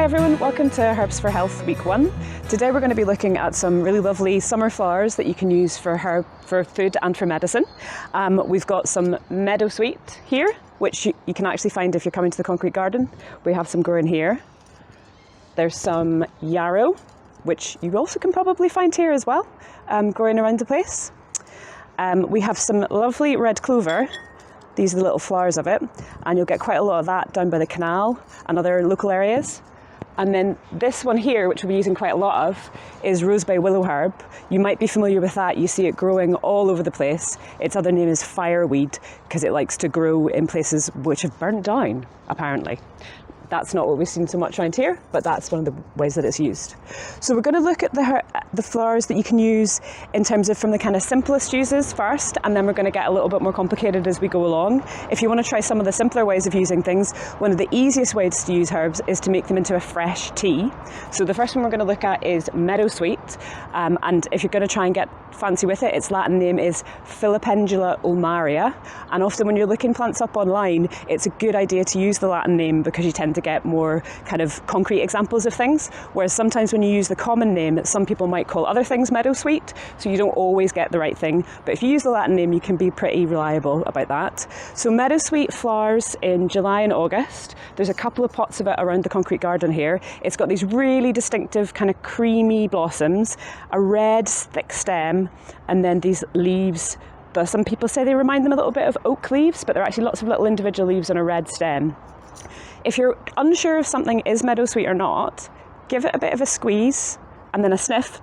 Hi everyone, welcome to Herbs for Health Week 1. Today we're going to be looking at some really lovely summer flowers that you can use for food and for medicine. We've got some meadowsweet here, which you can actually find if you're coming to the concrete garden. We have some growing here. There's some yarrow, which you also can probably find here as well, growing around the place. We have some lovely red clover. These are the little flowers of it, and you'll get quite a lot of that down by the canal and other local areas. And then this one here, which we'll be using quite a lot of, is rosebay willow herb. You might be familiar with that. You see it growing all over the place. Its other name is fireweed because it likes to grow in places which have burnt down, apparently. That's not what we've seen so much around here, but that's one of the ways that it's used. So we're going to look at the flowers that you can use in terms of from the kind of simplest uses first, and then we're going to get a little bit more complicated as we go along. If you want to try some of the simpler ways of using things, one of the easiest ways to use herbs is to make them into a fresh tea. So the first one we're going to look at is meadowsweet, and if you're going to try and get fancy with it, its Latin name is Filipendula ulmaria, and often when you're looking plants up online, it's a good idea to use the Latin name because you tend to get more kind of concrete examples of things, whereas sometimes when you use the common name, some people might call other things meadowsweet, so you don't always get the right thing. But if you use the Latin name, you can be pretty reliable about that. So meadowsweet flowers in July and August. There's a couple of pots of it around the concrete garden here. It's got these really distinctive kind of creamy blossoms, a red thick stem, and then these leaves. Some people say they remind them a little bit of oak leaves, but they're actually lots of little individual leaves on a red stem. If you're unsure if something is meadowsweet or not, give it a bit of a squeeze and then a sniff,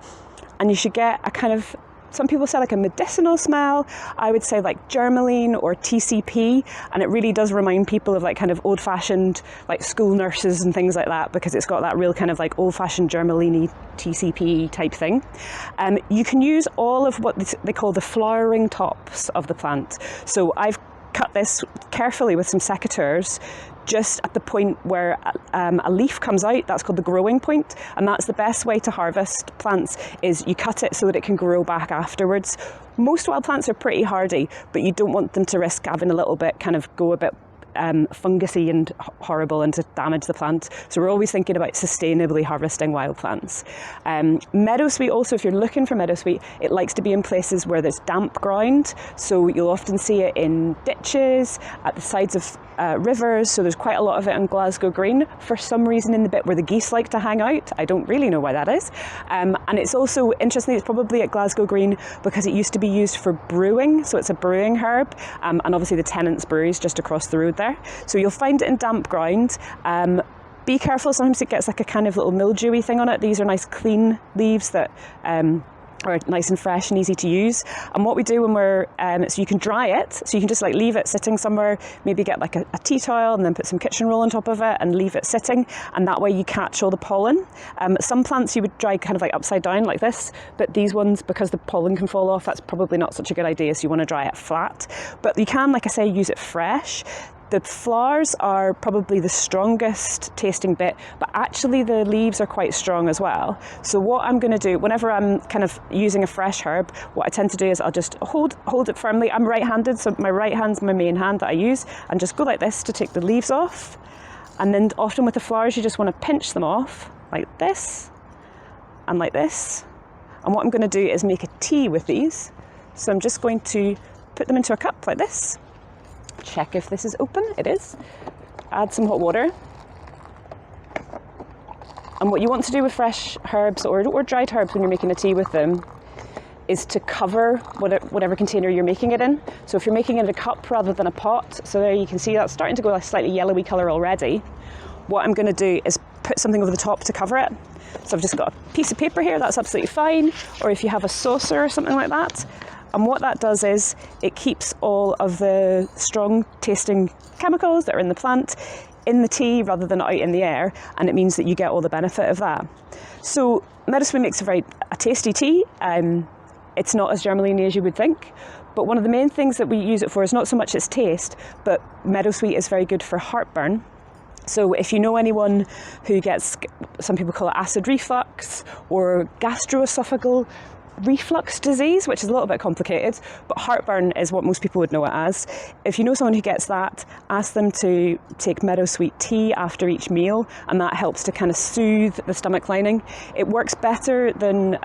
and you should get a kind of, some people say like a medicinal smell. I would say like germaline or TCP, and it really does remind people of like kind of old-fashioned like school nurses and things like that, because it's got that real kind of like old-fashioned germaline-y TCP type thing. You can use all of what they call the flowering tops of the plant. So I've cut this carefully with some secateurs just at the point where a leaf comes out. That's called the growing point, and that's the best way to harvest plants, is you cut it so that it can grow back afterwards. Most wild plants are pretty hardy, but you don't want them to risk having a little bit kind of go a bit fungusy and horrible and to damage the plant. So we're always thinking about sustainably harvesting wild plants. Meadowsweet also, if you're looking for meadowsweet, it likes to be in places where there's damp ground. So you'll often see it in ditches, at the sides of rivers. So there's quite a lot of it on Glasgow Green. For some reason in the bit where the geese like to hang out. I don't really know why that is. And it's also, interestingly, it's probably at Glasgow Green because it used to be used for brewing. So it's a brewing herb. And obviously the Tennant's Brewery's just across the road there. So you'll find it in damp ground. Be careful, sometimes it gets like a kind of little mildewy thing on it. These are nice clean leaves that are nice and fresh and easy to use. And what we do when we're, so you can dry it, so you can just like leave it sitting somewhere, maybe get like a tea towel and then put some kitchen roll on top of it and leave it sitting, and that way you catch all the pollen. Some plants you would dry kind of like upside down like this, but these ones, because the pollen can fall off, that's probably not such a good idea, so you want to dry it flat. But you can, like I say, use it fresh. The flowers are probably the strongest tasting bit, but actually the leaves are quite strong as well. So what I'm going to do, whenever I'm kind of using a fresh herb, what I tend to do is I'll just hold it firmly. I'm right-handed, so my right hand's my main hand that I use, and just go like this to take the leaves off. And then often with the flowers, you just want to pinch them off like this and like this. And what I'm going to do is make a tea with these. So I'm just going to put them into a cup like this. Check if this is open. It is. Add some hot water. And what you want to do with fresh herbs or dried herbs when you're making a tea with them is to cover whatever container you're making it in. So if you're making it in a cup rather than a pot, so there you can see that's starting to go a slightly yellowy colour already. What I'm going to do is put something over the top to cover it. So I've just got a piece of paper here, that's absolutely fine. Or if you have a saucer or something like that. And what that does is it keeps all of the strong tasting chemicals that are in the plant in the tea rather than out in the air, and it means that you get all the benefit of that. So meadowsweet makes a tasty tea. It's not as germaline as you would think, but one of the main things that we use it for is not so much its taste, but meadowsweet is very good for heartburn. So if you know anyone who gets, some people call it acid reflux or gastroesophageal reflux disease, which is a little bit complicated, but heartburn is what most people would know it as. If you know someone who gets that, ask them to take meadowsweet tea after each meal, and that helps to kind of soothe the stomach lining. It works better than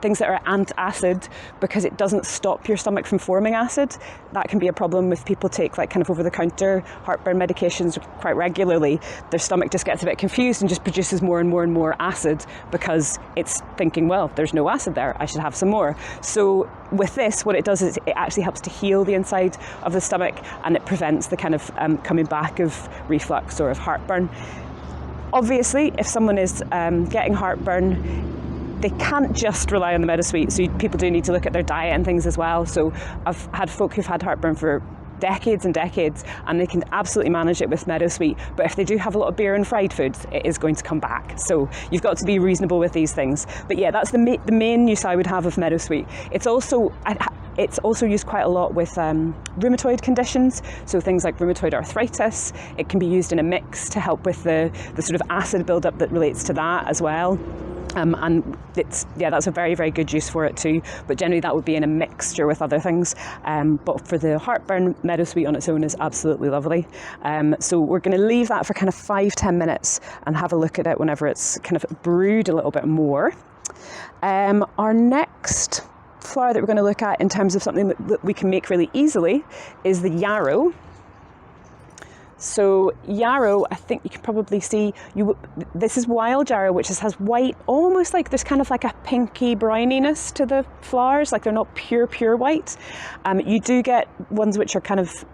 things that are antacid because it doesn't stop your stomach from forming acid. That can be a problem if people take like kind of over-the-counter heartburn medications quite regularly. Their stomach just gets a bit confused and just produces more and more and more acid because it's thinking, well, there's no acid there, I should have some more. So with this, what it does is it actually helps to heal the inside of the stomach, and it prevents the kind of coming back of reflux or of heartburn. Obviously, if someone is getting heartburn, they can't just rely on the meadowsweet, so people do need to look at their diet and things as well. So I've had folk who've had heartburn for decades and decades, and they can absolutely manage it with meadowsweet, but if they do have a lot of beer and fried foods, it is going to come back. So you've got to be reasonable with these things. But yeah, that's the main use I would have of meadowsweet. It's also used quite a lot with rheumatoid conditions, so things like rheumatoid arthritis. It can be used in a mix to help with the sort of acid buildup that relates to that as well. And that's a very, very good use for it too, but generally that would be in a mixture with other things. But for the heartburn, meadowsweet on its own is absolutely lovely. So we're going to leave that for kind of 5-10 minutes and have a look at it whenever it's kind of brewed a little bit more. Our next flower that we're going to look at in terms of something that we can make really easily is the yarrow. So yarrow, I think you can probably see, this is wild yarrow, which has white, almost like there's kind of like a pinky browniness to the flowers, like they're not pure white. You do get ones which are kind of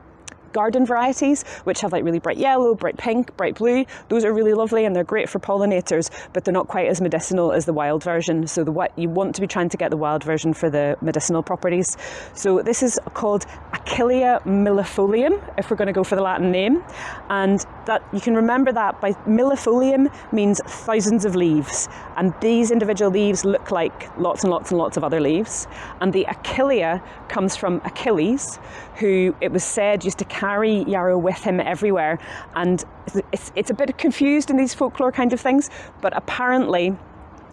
garden varieties, which have like really bright yellow, bright pink, bright blue. Those are really lovely and they're great for pollinators, but they're not quite as medicinal as the wild version. So you want to be trying to get the wild version for the medicinal properties. So this is called Achillea millefolium, if we're going to go for the Latin name. And that you can remember that by millefolium means thousands of leaves. And these individual leaves look like lots and lots and lots of other leaves. And the Achillea comes from Achilles, who it was said used to carry yarrow with him everywhere. And it's a bit confused in these folklore kind of things, but apparently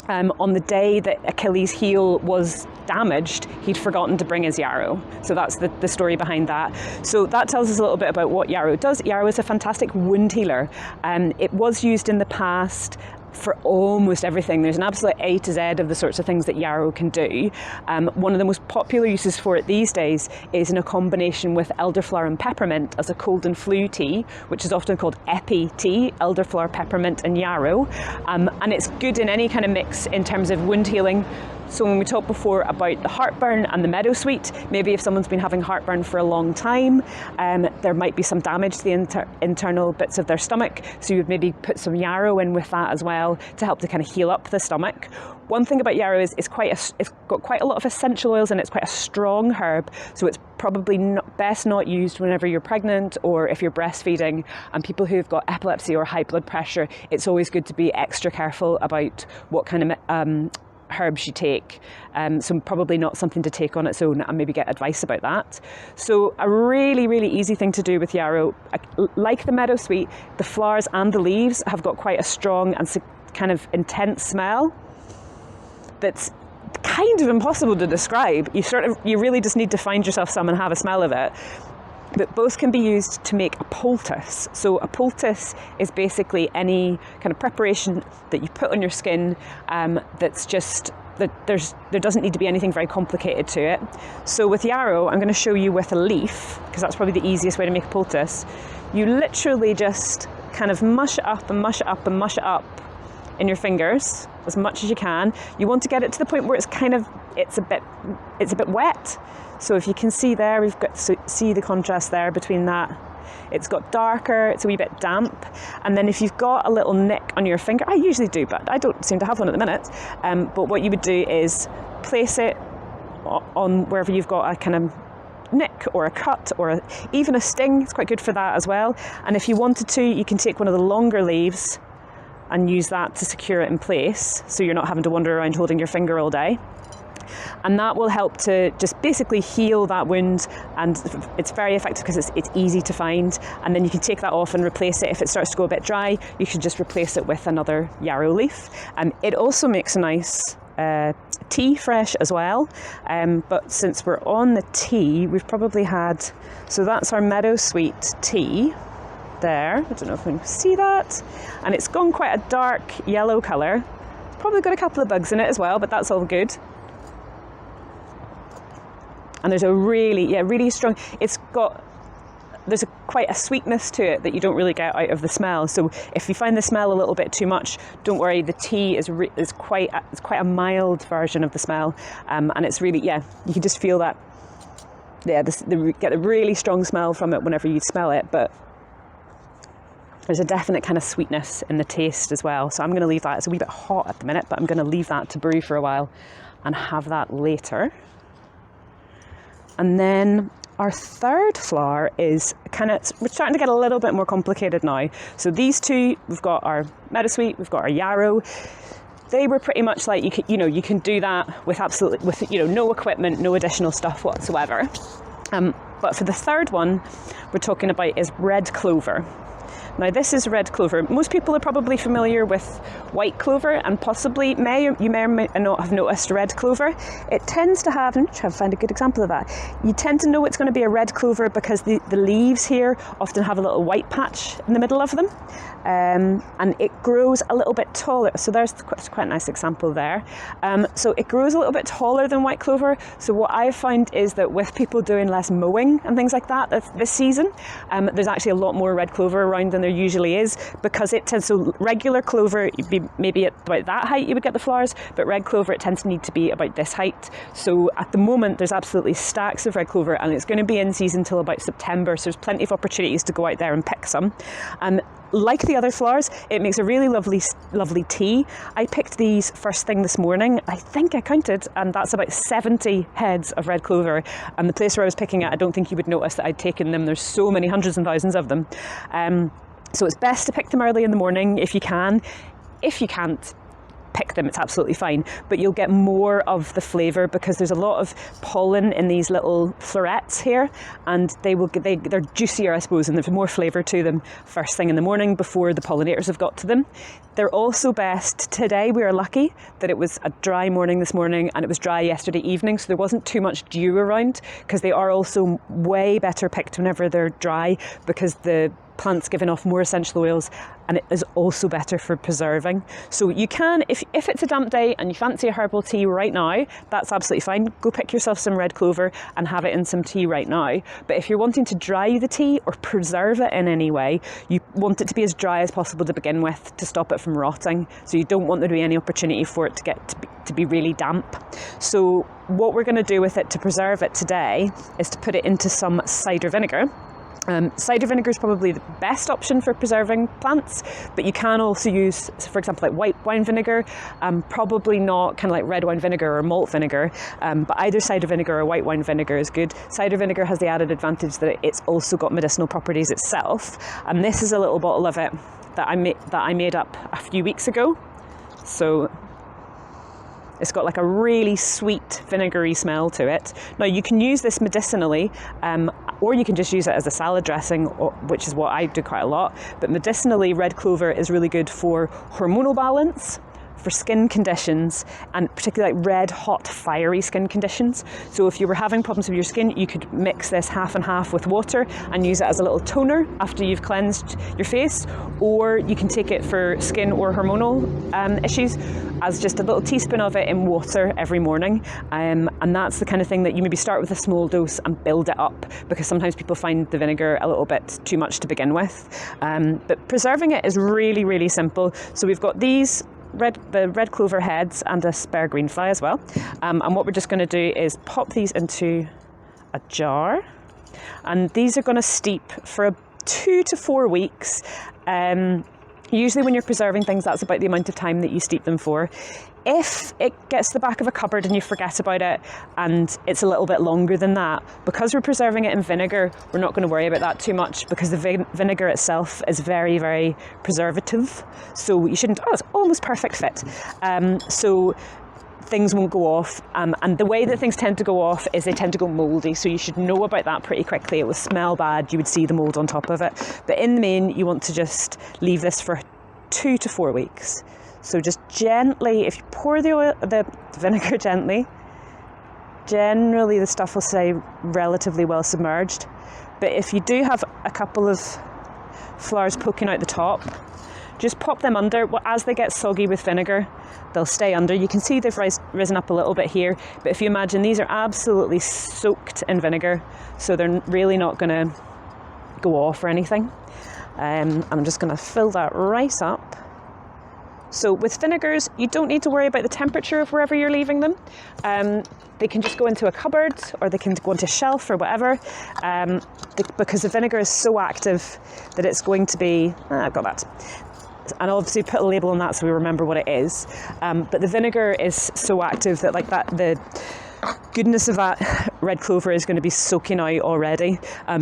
on the day that Achilles' heel was damaged, he'd forgotten to bring his yarrow. So that's the story behind that. So that tells us a little bit about what yarrow does. Yarrow is a fantastic wound healer. It was used in the past for almost everything. There's an absolute A to Z of the sorts of things that yarrow can do. One of the most popular uses for it these days is in a combination with elderflower and peppermint as a cold and flu tea, which is often called epi tea, elderflower, peppermint and yarrow. And it's good in any kind of mix in terms of wound healing. So when we talked before about the heartburn and the meadowsweet, maybe if someone's been having heartburn for a long time, there might be some damage to the internal bits of their stomach. So you would maybe put some yarrow in with that as well to help to kind of heal up the stomach. One thing about yarrow is it's got quite a lot of essential oils and it's quite a strong herb. So it's probably best not used whenever you're pregnant or if you're breastfeeding. And people who've got epilepsy or high blood pressure, it's always good to be extra careful about what kind of herbs you take, so probably not something to take on its own, and maybe get advice about that. So a really, really easy thing to do with yarrow, like the meadowsweet, the flowers and the leaves have got quite a strong and kind of intense smell that's kind of impossible to describe. You really just need to find yourself some and have a smell of it. But both can be used to make a poultice. So a poultice is basically any kind of preparation that you put on your skin that's just, there doesn't need to be anything very complicated to it. So with yarrow, I'm going to show you with a leaf, because that's probably the easiest way to make a poultice. You literally just kind of mush it up and mush it up and mush it up in your fingers as much as you can. You want to get it to the point where it's a bit wet. So if you can see there, we've got to see the contrast there between that. It's got darker, it's a wee bit damp. And then if you've got a little nick on your finger, I usually do, but I don't seem to have one at the minute. But what you would do is place it on wherever you've got a kind of nick or a cut or even a sting. It's quite good for that as well. And if you wanted to, you can take one of the longer leaves and use that to secure it in place, so you're not having to wander around holding your finger all day. And that will help to just basically heal that wound, and it's very effective because it's easy to find. And then you can take that off and replace it. If it starts to go a bit dry, you should just replace it with another yarrow leaf. It also makes a nice tea fresh as well. But since we're on the tea, we've probably had, so that's our meadow sweet tea there. I don't know if you can see that. And it's gone quite a dark yellow colour. It's probably got a couple of bugs in it as well, but that's all good. And there's a really strong, there's quite a sweetness to it that you don't really get out of the smell. So if you find the smell a little bit too much, don't worry, the tea is quite a mild version of the smell. And it's really, you can just feel that, you get a really strong smell from it whenever you smell it, but there's a definite kind of sweetness in the taste as well. So I'm going to leave that, it's a wee bit hot at the minute, but I'm going to leave that to brew for a while and have that later. And then our third flower is we're starting to get a little bit more complicated now. So these two, we've got our meadowsweet, we've got our yarrow. They were pretty much like, you can do that with no equipment, no additional stuff whatsoever. But for the third one we're talking about is red clover. Now this is red clover. Most people are probably familiar with white clover, and possibly you may or may not have noticed red clover. It tends to have, I'm trying to find a good example of that. You tend to know it's going to be a red clover because the leaves here often have a little white patch in the middle of them. And it grows a little bit taller. So there's quite a nice example there. So it grows a little bit taller than white clover. So what I find is that with people doing less mowing and things like that this season, there's actually a lot more red clover around than there usually is, because it tends, so regular clover, you'd be maybe at about that height you would get the flowers, but red clover, it tends to need to be about this height. So at the moment there's absolutely stacks of red clover, and it's going to be in season till about September, so there's plenty of opportunities to go out there and pick some. Like the other flowers, it makes a really lovely tea. I picked these first thing this morning. I think I counted, and that's about 70 heads of red clover. And the place where I was picking it, I don't think you would notice that I'd taken them. There's so many, hundreds and thousands of them. So it's best to pick them early in the morning if you can. If you can't pick them, it's absolutely fine, but you'll get more of the flavour because there's a lot of pollen in these little florets here, and they're juicier, I suppose, and there's more flavour to them first thing in the morning before the pollinators have got to them. They're also best, today we are lucky that it was a dry morning this morning and it was dry yesterday evening, so there wasn't too much dew around, because they are also way better picked whenever they're dry because the plant's giving off more essential oils, and it is also better for preserving. So you can, if it's a damp day and you fancy a herbal tea right now, that's absolutely fine. Go pick yourself some red clover and have it in some tea right now. But if you're wanting to dry the tea or preserve it in any way, you want it to be as dry as possible to begin with to stop it from rotting. So you don't want there to be any opportunity for it to be really damp. So what we're going to do with it to preserve it today is to put it into some cider vinegar. Cider vinegar is probably the best option for preserving plants, but you can also use, for example, like white wine vinegar, probably not kind of like red wine vinegar or malt vinegar, but either cider vinegar or white wine vinegar is good. Cider vinegar has the added advantage that it's also got medicinal properties itself, and this is a little bottle of it that I made up a few weeks ago. So it's got like a really sweet vinegary smell to it. Now you can use this medicinally, or you can just use it as a salad dressing, which is what I do quite a lot. But medicinally, red clover is really good for hormonal balance, for skin conditions, and particularly like red, hot, fiery skin conditions. So if you were having problems with your skin, you could mix this half and half with water and use it as a little toner after you've cleansed your face, or you can take it for skin or hormonal issues as just a little teaspoon of it in water every morning. And that's the kind of thing that you maybe start with a small dose and build it up, because sometimes people find the vinegar a little bit too much to begin with. But preserving it is really, really simple. So we've got these the red clover heads and a spare green fly as well, and what we're just going to do is pop these into a jar, and these are going to steep for 2 to 4 weeks. Usually when you're preserving things, that's about the amount of time that you steep them for. If it gets to the back of a cupboard and you forget about it and it's a little bit longer than that, because we're preserving it in vinegar, we're not going to worry about that too much, because the vinegar itself is very, very preservative. So you shouldn't, it's almost perfect fit. So things won't go off, and the way that things tend to go off is they tend to go mouldy, so you should know about that pretty quickly. It will smell bad, you would see the mould on top of it, but in the main you want to just leave this for 2 to 4 weeks. So just gently, if you pour the vinegar gently, generally the stuff will stay relatively well submerged. But if you do have a couple of flowers poking out the top, just pop them under. As they get soggy with vinegar, they'll stay under. You can see they've risen up a little bit here, but if you imagine, these are absolutely soaked in vinegar, so they're really not going to go off or anything. I'm just going to fill that right up. So with vinegars, you don't need to worry about the temperature of wherever you're leaving them. They can just go into a cupboard, or they can go into a shelf or whatever, because the vinegar is so active that it's going to be, I've got that. And I'll obviously put a label on that so we remember what it is. But the vinegar is so active that the goodness of that red clover is going to be soaking out already.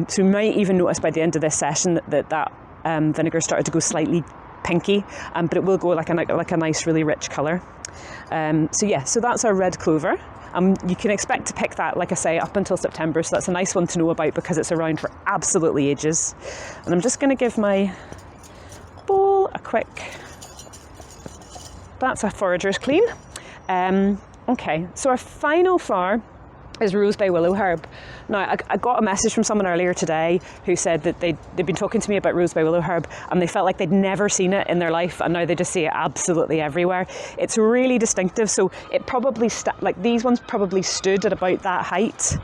So you might even notice by the end of this session that vinegar started to go slightly pinky, but it will go like a nice, really rich colour. So that's our red clover. You can expect to pick that, like I say, up until September, so that's a nice one to know about because it's around for absolutely ages. And I'm just going to give my bowl a quick, that's a forager's clean. Okay, so our final flower is rose bay willow herb. Now, I got a message from someone earlier today who said that they'd been talking to me about rose bay willow herb and they felt like they'd never seen it in their life, and now they just see it absolutely everywhere. It's really distinctive, so it probably, like these ones probably stood at about that height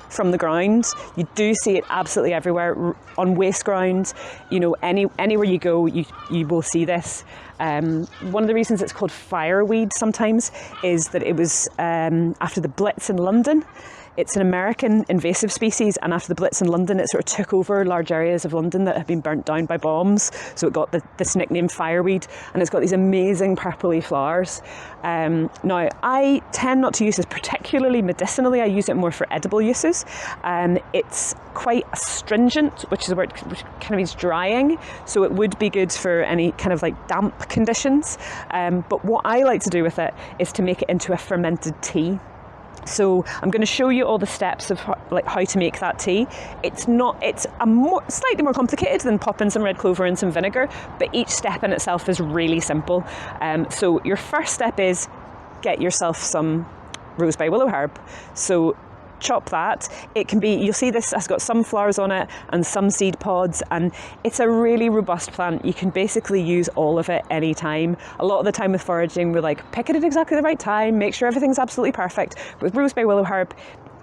from the ground. You do see it absolutely everywhere, on waste ground, anywhere you go, you will see this. One of the reasons it's called fireweed sometimes is that it was after the Blitz in London. It's an American invasive species, and after the Blitz in London, it sort of took over large areas of London that had been burnt down by bombs. So it got this nickname fireweed, and it's got these amazing purpley flowers. Now, I tend not to use this particularly medicinally. I use it more for edible uses. It's quite astringent, which kind of means drying. So it would be good for any kind of like damp conditions. But what I like to do with it is to make it into a fermented tea. So I'm going to show you all the steps of how to make that tea. It's slightly more complicated than popping some red clover in some vinegar, but each step in itself is really simple. So your first step is get yourself some rose bay willow herb. So chop that. It can be, you'll see this has got some flowers on it and some seed pods, and it's a really robust plant. You can basically use all of it anytime. A lot of the time with foraging, we're like, pick it at exactly the right time, make sure everything's absolutely perfect. With rose bay willow herb,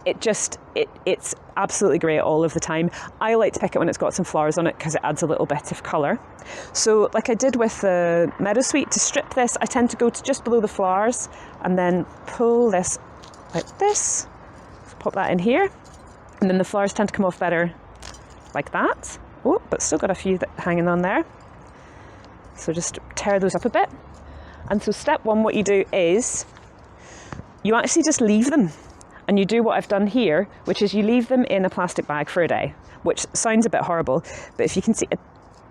it's absolutely great all of the time. I like to pick it when it's got some flowers on it because it adds a little bit of colour. So like I did with the meadowsweet, to strip this, I tend to go to just below the flowers and then pull this like this. Pop that in here, and then the flowers tend to come off better like that. Oh, but still got a few hanging on there. So just tear those up a bit. And so step one, what you do is you actually just leave them, and you do what I've done here, which is you leave them in a plastic bag for a day, which sounds a bit horrible, but if you can see, I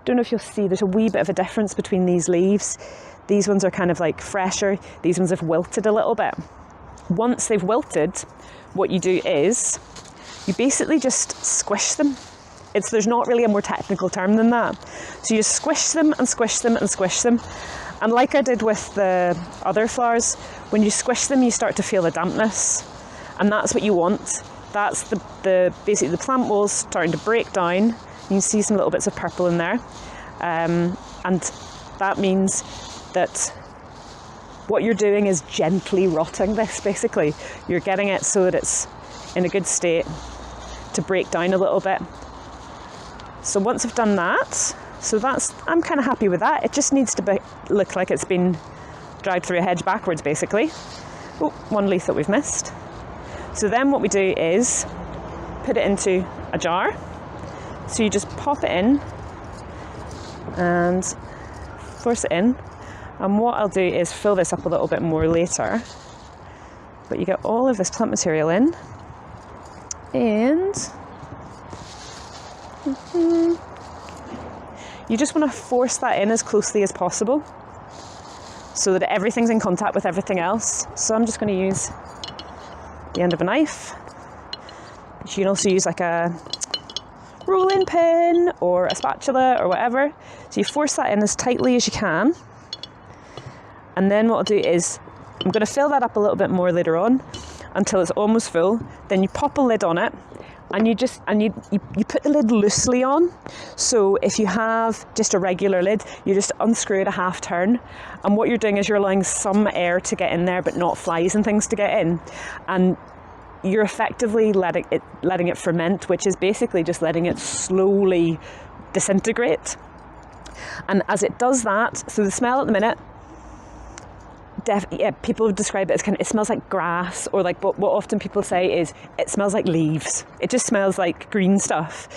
don't know if you'll see, there's a wee bit of a difference between these leaves. These ones are kind of like fresher, these ones have wilted a little bit. Once they've wilted, what you do is you basically just squish them. There's not really a more technical term than that. So you squish them and squish them and squish them. And like I did with the other flowers, when you squish them, you start to feel the dampness. And that's what you want. That's basically the plant walls starting to break down. You can see some little bits of purple in there. And that means that what you're doing is gently rotting this, basically. You're getting it so that it's in a good state to break down a little bit. So once I've done that, I'm kind of happy with that. It just needs to look like it's been dragged through a hedge backwards, basically. Oh, one leaf that we've missed. So then what we do is put it into a jar. So you just pop it in and force it in. And what I'll do is fill this up a little bit more later. But you get all of this plant material in. And you just want to force that in as closely as possible so that everything's in contact with everything else. So I'm just going to use the end of a knife. You can also use like a rolling pin or a spatula or whatever. So you force that in as tightly as you can. And then what I'll do is I'm going to fill that up a little bit more later on until it's almost full. Then you pop a lid on it, and you put the lid loosely on. So if you have just a regular lid, you just unscrew it a half turn, and what you're doing is you're allowing some air to get in there but not flies and things to get in, and you're effectively letting it ferment, which is basically just letting it slowly disintegrate. And as it does that, so the smell at the minute, people describe it as it smells like grass, or like what often people say is it smells like leaves. It just smells like green stuff.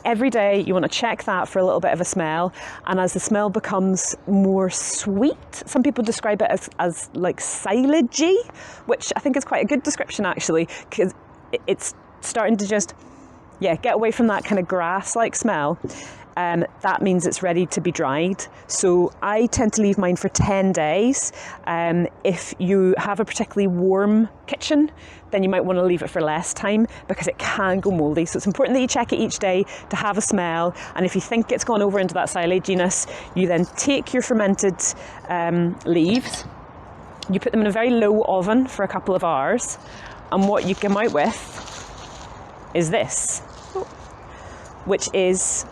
Every day you want to check that for a little bit of a smell, and as the smell becomes more sweet, some people describe it as like silagey, which I think is quite a good description actually, because it's starting to just get away from that kind of grass-like smell. That means it's ready to be dried. So I tend to leave mine for 10 days. If you have a particularly warm kitchen, then you might want to leave it for less time because it can go mouldy. So it's important that you check it each day to have a smell. And if you think it's gone over into that silaginess, you then take your fermented leaves, you put them in a very low oven for a couple of hours, and what you come out with is this, which is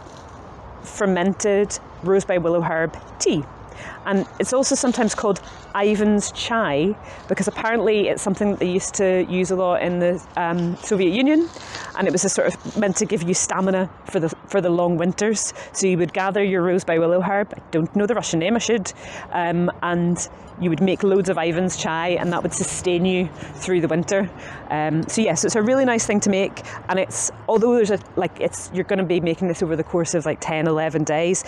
fermented rose by willow herb tea. And it's also sometimes called Ivan's chai because apparently it's something that they used to use a lot in the Soviet Union, and it was a sort of meant to give you stamina for the long winters. So you would gather your rose by willow herb, I don't know the Russian name, I should, and you would make loads of Ivan's chai, and that would sustain you through the winter. So yes, it's a really nice thing to make, and although you're going to be making this over the course of like 10, 11 days,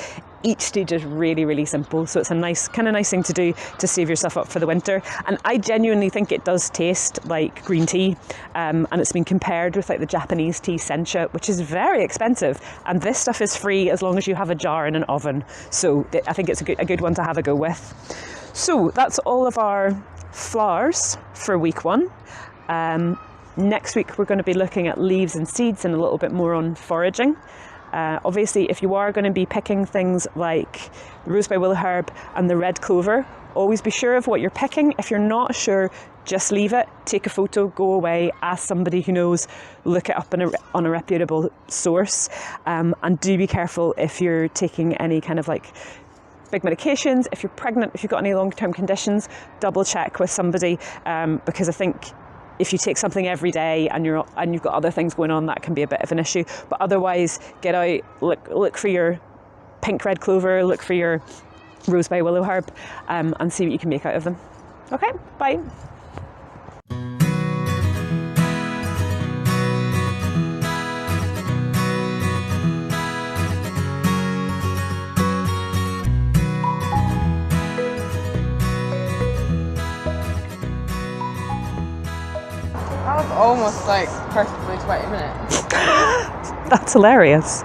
each stage is really, really simple. So it's a nice thing to do to save yourself up for the winter. And I genuinely think it does taste like green tea, and it's been compared with like the Japanese tea sencha, which is very expensive, and this stuff is free as long as you have a jar in an oven. So I think it's a good one to have a go with. So that's all of our flowers for week 1. Next week we're going to be looking at leaves and seeds and a little bit more on foraging. Obviously, if you are going to be picking things like the rose by willow herb and the red clover, always be sure of what you're picking. If you're not sure, just leave it, take a photo, go away, ask somebody who knows, look it up on a reputable source, and do be careful if you're taking any kind of like big medications. If you're pregnant, if you've got any long-term conditions, double check with somebody, because I think if you take something every day and you've got other things going on, that can be a bit of an issue. But otherwise, get out, look for your pink red clover, look for your rose by willow herb, and see what you can make out of them. Okay, bye. That was almost like perfectly 20 minutes. That's hilarious.